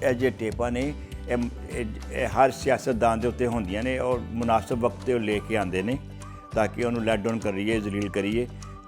ਇਹ ਜੇ ਟੇਪਾਂ ਨੇ ਹਰ ਸਿਆਸਤਦਾਨ ਦੇ ਉੱਤੇ ਹੁੰਦੀਆਂ ਨੇ ਔਰ ਮੁਨਾਸਬ ਵਕਤ 'ਤੇ ਉਹ ਲੈ ਕੇ ਆਉਂਦੇ ਨੇ ਤਾਂ ਕਿ ਉਹਨੂੰ ਲੈਟ ਡਾਊਨ ਕਰੀਏ, ਜ਼ਲੀਲ ਕਰੀਏ.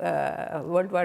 World War